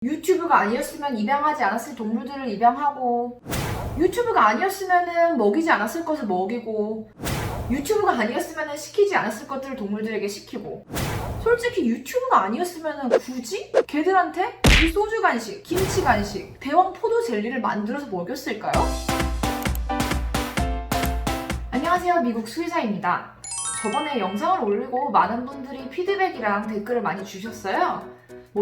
유튜브가 아니었으면 입양하지 않았을 동물들을 입양하고, 유튜브가 아니었으면 먹이지 않았을 것을 먹이고, 유튜브가 아니었으면 시키지 않았을 것들을 동물들에게 시키고, 솔직히 유튜브가 아니었으면 굳이 걔들한테 이 소주 간식, 김치 간식, 대왕 포도 젤리를 만들어서 먹였을까요? 안녕하세요, 미국 수의사입니다. 저번에 영상을 올리고 많은 분들이 피드백이랑 댓글을 많이 주셨어요.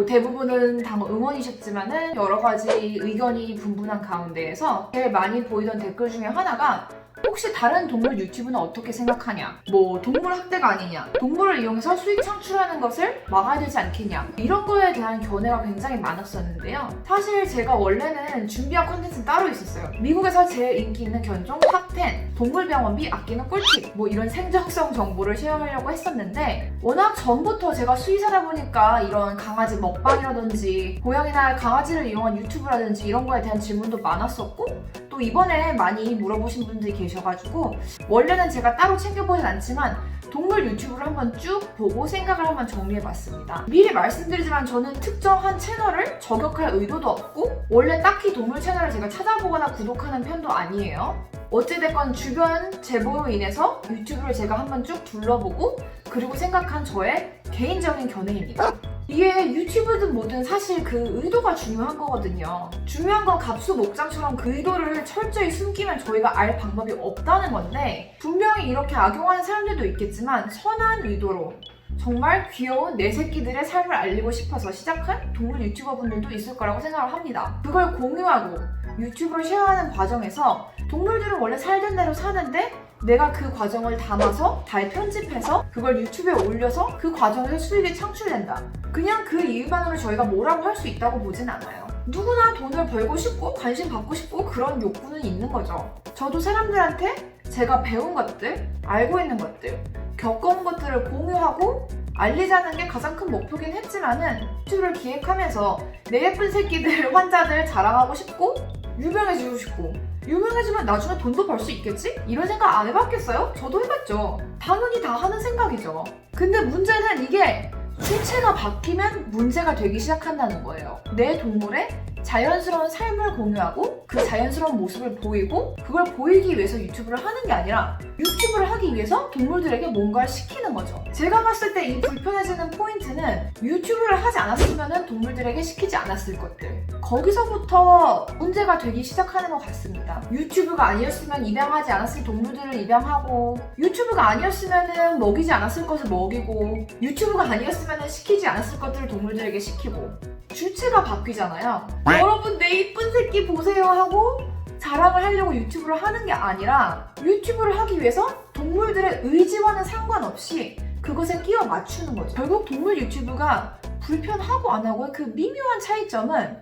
대부분은 다 응원이셨지만은 여러 가지 의견이 분분한 가운데에서 제일 많이 보이던 댓글 중에 하나가, 혹시 다른 동물 유튜브는 어떻게 생각하냐? 동물 학대가 아니냐? 동물을 이용해서 수익 창출하는 것을 막아야 되지 않겠냐? 이런 거에 대한 견해가 굉장히 많았었는데요. 사실 제가 원래는 준비한 컨텐츠는 따로 있었어요. 미국에서 제일 인기 있는 견종 탑10, 동물병원비 아끼는 꿀팁, 이런 생정성 정보를 쉐어하려고 했었는데, 워낙 전부터 제가 수의사다 보니까 이런 강아지 먹방이라든지 고양이나 강아지를 이용한 유튜브라든지 이런 거에 대한 질문도 많았었고, 또 이번에 많이 물어보신 분들이 계셔가지고 원래는 제가 따로 챙겨보진 않지만 동물 유튜브를 한번 쭉 보고 생각을 한번 정리해봤습니다. 미리 말씀드리지만 저는 특정한 채널을 저격할 의도도 없고 원래 딱히 동물 채널을 제가 찾아보거나 구독하는 편도 아니에요. 어찌됐건 주변 제보로 인해서 유튜브를 제가 한번 쭉 둘러보고 그리고 생각한 저의 개인적인 견해입니다. 이게 유튜브든 뭐든 사실 그 의도가 중요한 거거든요. 중요한 건 갑수 목장처럼 그 의도를 철저히 숨기면 저희가 알 방법이 없다는 건데, 분명히 이렇게 악용하는 사람들도 있겠지만 선한 의도로 정말 귀여운 내 새끼들의 삶을 알리고 싶어서 시작한 동물 유튜버 분들도 있을 거라고 생각을 합니다. 그걸 공유하고 유튜브를 쉐어하는 과정에서 동물들은 원래 살던 대로 사는데 내가 그 과정을 담아서 잘 편집해서 그걸 유튜브에 올려서 그 과정에서 수익이 창출된다. 그냥 그 이유만으로 저희가 뭐라고 할 수 있다고 보진 않아요. 누구나 돈을 벌고 싶고 관심 받고 싶고 그런 욕구는 있는 거죠. 저도 사람들한테 제가 배운 것들, 알고 있는 것들, 겪어온 것들을 공유하고 알리자는 게 가장 큰 목표긴 했지만은 유튜브를 기획하면서 내 예쁜 새끼들, 환자들 자랑하고 싶고 유명해지고 싶고, 유명해지면 나중에 돈도 벌 수 있겠지? 이런 생각 안 해봤겠어요? 저도 해봤죠. 당연히 다 하는 생각이죠. 근데 문제는 이게 주체가 바뀌면 문제가 되기 시작한다는 거예요. 내 동물의 자연스러운 삶을 공유하고 그 자연스러운 모습을 보이고 그걸 보이기 위해서 유튜브를 하는 게 아니라 유튜브를 하기 위해서 동물들에게 뭔가를 시키는 거죠. 제가 봤을 때 이 불편해지는 포인트는 유튜브를 하지 않았으면 동물들에게 시키지 않았을 것들, 거기서부터 문제가 되기 시작하는 것 같습니다. 유튜브가 아니었으면 입양하지 않았을 동물들을 입양하고, 유튜브가 아니었으면 먹이지 않았을 것을 먹이고, 유튜브가 아니었으면 시키지 않았을 것들을 동물들에게 시키고, 주체가 바뀌잖아요. 여러분 내 이쁜 새끼 보세요 하고 자랑을 하려고 유튜브를 하는 게 아니라 유튜브를 하기 위해서 동물들의 의지와는 상관없이 그것에 끼워 맞추는 거죠. 결국 동물 유튜브가 불편하고 안 하고의 그 미묘한 차이점은,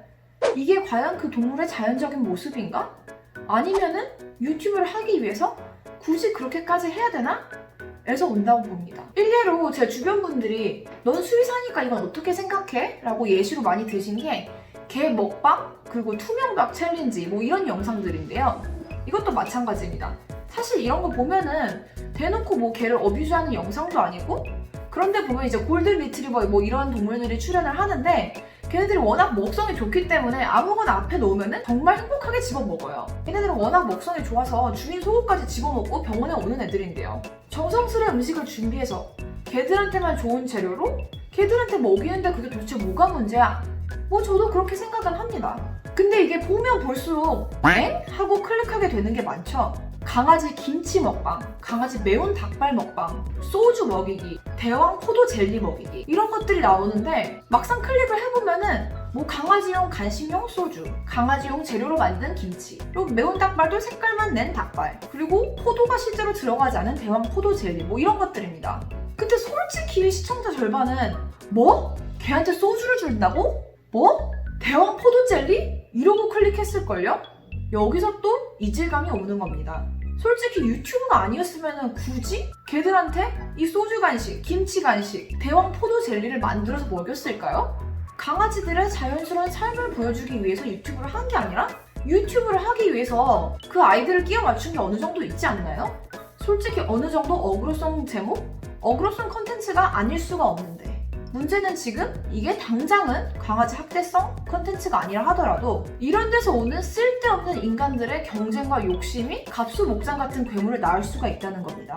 이게 과연 그 동물의 자연적인 모습인가? 아니면은 유튜브를 하기 위해서 굳이 그렇게까지 해야 되나? 에서 온다고 봅니다. 일례로 제 주변 분들이 넌 수의사니까 이건 어떻게 생각해? 라고 예시로 많이 드신 게 개 먹방, 그리고 투명박 챌린지 이런 영상들인데요. 이것도 마찬가지입니다. 사실 이런 거 보면은 대놓고 개를 어뷰즈하는 영상도 아니고, 그런데 보면 이제 골든 리트리버 이런 동물들이 출연을 하는데 걔네들이 워낙 먹성이 좋기 때문에 아무거나 앞에 놓으면은 정말 행복하게 집어먹어요. 얘네들은 워낙 먹성이 좋아서 주인 속옷까지 집어먹고 병원에 오는 애들인데요. 정성스레 음식을 준비해서 걔들한테만 좋은 재료로 걔들한테 먹이는데 그게 도대체 뭐가 문제야? 저도 그렇게 생각은 합니다. 근데 이게 보면 볼수록 엥? 하고 클릭하게 되는 게 많죠. 강아지 김치 먹방, 강아지 매운 닭발 먹방, 소주 먹이기, 대왕 포도 젤리 먹이기, 이런 것들이 나오는데 막상 클릭을 해보면은 강아지용 간식용 소주, 강아지용 재료로 만든 김치, 그리고 매운 닭발도 색깔만 낸 닭발, 그리고 포도가 실제로 들어가지 않은 대왕 포도 젤리 이런 것들입니다. 근데 솔직히 시청자 절반은 걔한테 소주를 준다고? 대왕 포도 젤리? 이러고 클릭했을걸요? 여기서 또 이질감이 오는 겁니다. 솔직히 유튜브가 아니었으면 굳이 걔들한테 이 소주 간식, 김치 간식, 대왕 포도 젤리를 만들어서 먹였을까요? 강아지들의 자연스러운 삶을 보여주기 위해서 유튜브를 한 게 아니라 유튜브를 하기 위해서 그 아이들을 끼워 맞춘 게 어느 정도 있지 않나요? 솔직히 어느 정도 어그로성 제목? 어그로성 컨텐츠가 아닐 수가 없는데 문제는 지금 이게 당장은 강아지 학대성 컨텐츠가 아니라 하더라도 이런 데서 오는 쓸데없는 인간들의 경쟁과 욕심이 갑수목장 같은 괴물을 낳을 수가 있다는 겁니다.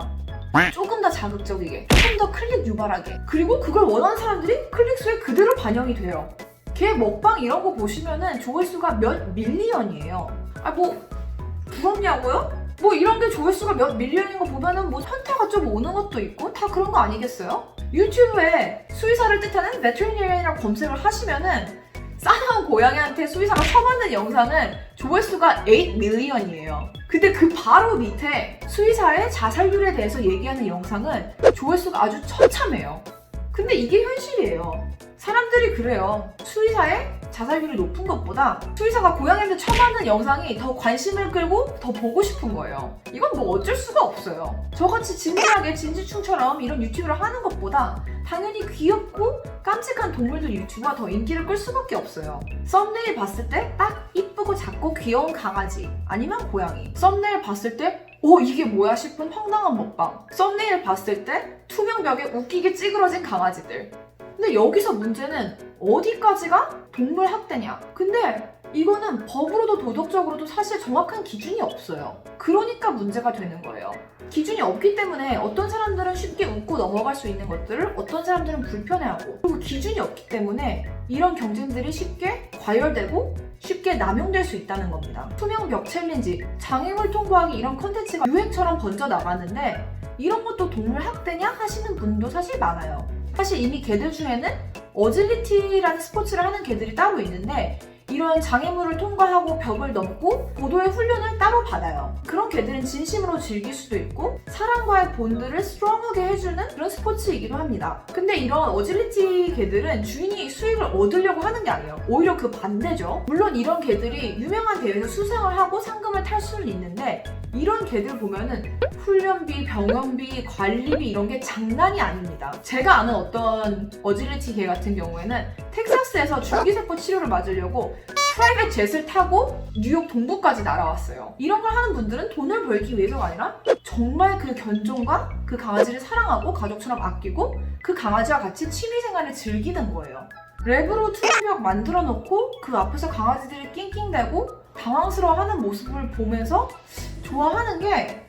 조금 더 자극적이게, 조금 더 클릭 유발하게, 그리고 그걸 원하는 사람들이 클릭수에 그대로 반영이 돼요. 걔 먹방 이런 거 보시면은 조회수가 몇 밀리언이에요. 부럽냐고요? 이런 게 조회수가 몇 밀리언인 거 보면은 현타가 좀 오는 것도 있고 다 그런 거 아니겠어요? 유튜브에 수의사를 뜻하는 veterinarian이라고 검색을 하시면은 싸나운 고양이한테 수의사가 처맞는 영상은 조회수가 8 밀리언이에요. 근데 그 바로 밑에 수의사의 자살률에 대해서 얘기하는 영상은 조회수가 아주 처참해요. 근데 이게 현실이에요. 사람들이 그래요. 수의사의 자살률이 높은 것보다 수의사가 고양이한테 처맞는 영상이 더 관심을 끌고 더 보고 싶은 거예요. 이건 어쩔 수가 없어요. 저같이 진지하게 진지충처럼 이런 유튜브를 하는 것보다 당연히 귀엽고 깜찍한 동물들 유튜브가 더 인기를 끌 수밖에 없어요. 썸네일 봤을 때 딱 이쁘고 작고 귀여운 강아지 아니면 고양이, 썸네일 봤을 때 이게 뭐야 싶은 황당한 먹방, 썸네일 봤을 때 투명 벽에 웃기게 찌그러진 강아지들. 근데 여기서 문제는 어디까지가 동물 학대냐? 근데 이거는 법으로도 도덕적으로도 사실 정확한 기준이 없어요. 그러니까 문제가 되는 거예요. 기준이 없기 때문에 어떤 사람들은 쉽게 웃고 넘어갈 수 있는 것들을 어떤 사람들은 불편해하고, 그리고 기준이 없기 때문에 이런 경쟁들이 쉽게 과열되고 쉽게 남용될 수 있다는 겁니다. 투명 벽 챌린지, 장애물 통과하기 이런 컨텐츠가 유행처럼 번져나가는데 이런 것도 동물 학대냐 하시는 분도 사실 많아요. 사실 이미 개들 중에는 어질리티라는 스포츠를 하는 개들이 따로 있는데 이런 장애물을 통과하고 벽을 넘고 보도의 훈련을 따로 받아요. 그런 개들은 진심으로 즐길 수도 있고 사람과의 본드를 스트롱하게 해주는 그런 스포츠이기도 합니다. 근데 이런 어질리티 개들은 주인이 수익을 얻으려고 하는 게 아니에요. 오히려 그 반대죠. 물론 이런 개들이 유명한 대회에서 수상을 하고 상금을 탈 수는 있는데 이런 개들 보면은 훈련비, 병원비, 관리비 이런 게 장난이 아닙니다. 제가 아는 어떤 어질리티 개 같은 경우에는 텍사스에서 줄기세포 치료를 맞으려고 프라이빗 jet을 타고 뉴욕 동부까지 날아왔어요. 이런 걸 하는 분들은 돈을 벌기 위해서가 아니라 정말 그 견종과 그 강아지를 사랑하고 가족처럼 아끼고 그 강아지와 같이 취미생활을 즐기는 거예요. 랩으로 투명벽 만들어 놓고 그 앞에서 강아지들이 낑낑대고 당황스러워하는 모습을 보면서 좋아하는 게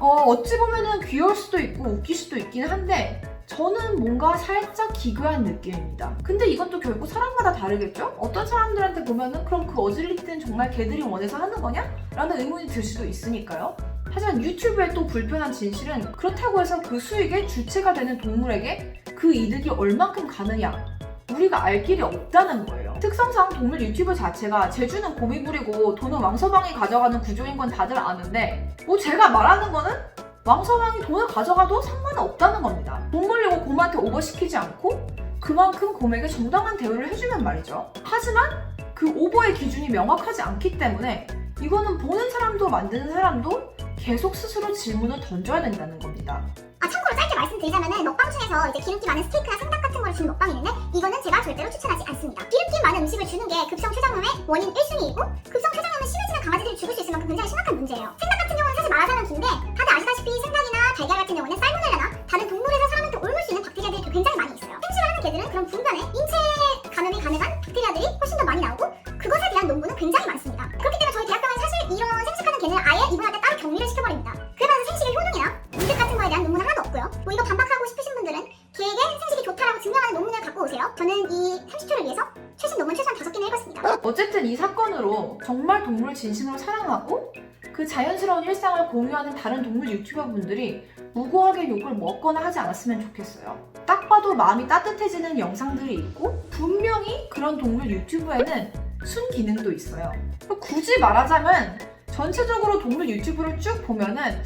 어찌 보면은 귀여울 수도 있고 웃길 수도 있긴 한데 저는 뭔가 살짝 기괴한 느낌입니다. 근데 이것도 결국 사람마다 다르겠죠? 어떤 사람들한테 보면은 그럼 그 어질리티는 정말 걔들이 원해서 하는 거냐? 라는 의문이 들 수도 있으니까요. 하지만 유튜브의 또 불편한 진실은 그렇다고 해서 그 수익의 주체가 되는 동물에게 그 이득이 얼만큼 가느냐? 우리가 알 길이 없다는 거예요. 특성상 동물 유튜브 자체가 재주는 곰이 부리고 돈은 왕서방이 가져가는 구조인 건 다들 아는데 제가 말하는 거는 왕서방이 돈을 가져가도 상관은 없다는 겁니다. 돈 벌려고 곰한테 오버시키지 않고 그만큼 곰에게 정당한 대우를 해주면 말이죠. 하지만 그 오버의 기준이 명확하지 않기 때문에 이거는 보는 사람도 만드는 사람도 계속 스스로 질문을 던져야 된다는 겁니다. 참고로 짧게 말씀드리자면은 먹방 중에서 이제 기름기 많은 스테이크나 생닭 같은 거를 주는 먹방이 있는데 이거는 제가 절대로 추천하지 않습니다. 기름기 많은 음식을 주는 게 급성 췌장염의 원인 1순위이고 급성 췌장염은 심해지면 강아지들이 죽을 수 있을 만큼 굉장히 심각한 문제예요. 생닭 같은 경우는 사실 말하자면 긴데 다들 아시다시피 생닭이나 달걀 같은 경우는 살모넬라나 다른 동물에서 사람한테 옮을 수 있는 박테리아들이 굉장히 많이 있어요. 생식을 하는 개들은 그런 분간에 인체 감염이 가능한 박테리아들이 훨씬 더 많이 나오고 그것에 대한 논문은 굉장히 많습니다. 그렇기 때문에 저희 대학병원은 사실 이런 생식하는 개는 아예 이분한테 따로 격리를 시켜버립니다. 그래서 생식의 효능이나 이득 같은 거에 대한 논문은 하나도 없고요. 이거 반박하고 싶으신 분들은 개에게 생식이 좋다라고 증명하는 논문을 갖고 오세요. 저는 이 30초를 위해서 최신 논문 최소한 5개는 읽었습니다. 어쨌든 이 사건으로 정말 동물을 진심으로 사랑하고 그 자연스러운 일상을 공유하는 다른 동물 유튜버 분들이 무고하게 욕을 먹거나 하지 않았으면 좋겠어요. 딱 봐도 마음이 따뜻해지는 영상들이 있고 분명히 그런 동물 유튜브에는 순기능도 있어요. 굳이 말하자면 전체적으로 동물 유튜브를 쭉 보면은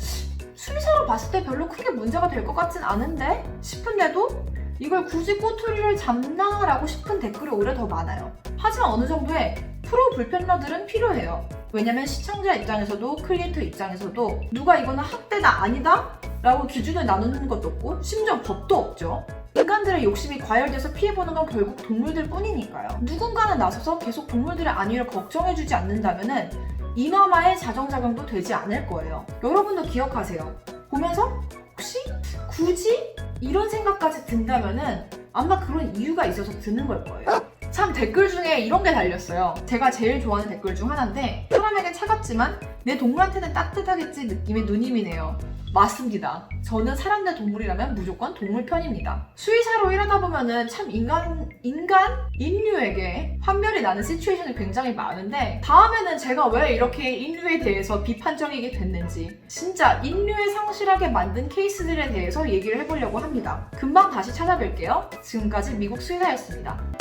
수의사로 봤을 때 별로 크게 문제가 될 것 같진 않은데 싶은데도 이걸 굳이 꼬투리를 잡나? 라고 싶은 댓글이 오히려 더 많아요. 하지만 어느 정도의 프로 불편러들은 필요해요. 왜냐면 시청자 입장에서도 크리에이터 입장에서도 누가 이거는 학대다 아니다? 라고 기준을 나누는 것도 없고 심지어 법도 없죠. 인간들의 욕심이 과열돼서 피해보는 건 결국 동물들 뿐이니까요. 누군가는 나서서 계속 동물들의 안위를 걱정해주지 않는다면은 이마마의 자정작용도 되지 않을 거예요. 여러분도 기억하세요. 보면서 혹시 굳이 이런 생각까지 든다면은 아마 그런 이유가 있어서 드는 걸 거예요. 참 댓글 중에 이런 게 달렸어요. 제가 제일 좋아하는 댓글 중 하나인데 사람에겐 차갑지만 내 동물한테는 따뜻하겠지 느낌의 누님이네요. 맞습니다. 저는 사람 대 동물이라면 무조건 동물 편입니다. 수의사로 일하다 보면은 참 인류에게 환멸이 나는 시츄에이션이 굉장히 많은데 다음에는 제가 왜 이렇게 인류에 대해서 비판적이게 됐는지 진짜 인류에 상실하게 만든 케이스들에 대해서 얘기를 해보려고 합니다. 금방 다시 찾아뵐게요. 지금까지 미국 수의사였습니다.